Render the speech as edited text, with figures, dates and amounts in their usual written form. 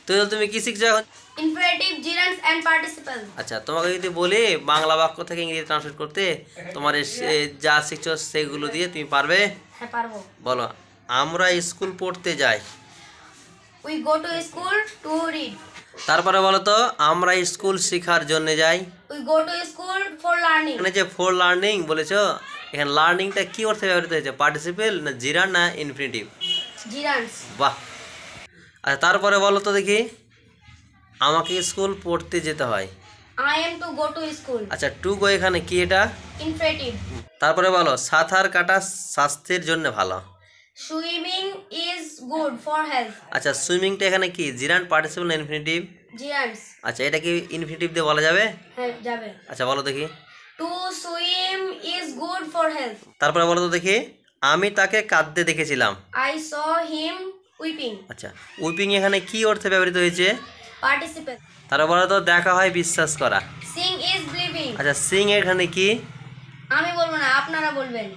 তো তুমি কি শিখছো এখন? Infinitive, gerunds and participle. আচ্ছা, তোমাকে যদি বলি বাংলা বাক্য থেকে ইংরেজি ট্রান্সলেট করতে, তোমার যা শিখছো সেগুলো দিয়ে তুমি পারবে? হ্যাঁ পারবো। বলো। আমরা স্কুল পড়তে যাই। We go to school to read. তারপরে বলো তো, আমরা স্কুল শেখার জন্য যাই। We go to school for learning. এখানে যে ফর লার্নিং বলেছো, এখানে লার্নিংটা কি অর্থে ব্যবহৃত হয়েছে? পার্টিসিপেল না জিরান না ইনফিনিটিভ? জিরান্ডস। বাহ। আচ্ছা, তারপরে বলো তো দেখি, আমাকে স্কুল পড়তে যেতে হয়। I am to go to school. আচ্ছা, টু গো এখানে কি এটা? ইনফিনিটিভ। তারপরে বলো, সাঁতার কাটা স্বাস্থ্যের জন্য ভালো। Swimming is good for health. আচ্ছা, সুইমিংটা এখানে কি জিরান্ড, পার্টিসিপেল না ইনফিনিটিভ? জিরান্ডস। আচ্ছা, এটা কি ইনফিনিটিভ দিয়ে বলা যাবে? হ্যাঁ যাবে। আচ্ছা, বলো দেখি। To swim is good for health. তারপরে বলো তো দেখি, আমি তাকে কাঁদতে দেখেছিলাম। I saw him weeping. আচ্ছা, উইপিং এখানে কি অর্থে ব্যবহৃত হয়েছে? পার্টিসিপল। তারপরে বলো তো, দেখা হয় বিশ্বাস করা। Singh is believing. আচ্ছা, সিং এখানে কি? আমি বলবো না, আপনারা বলবেন।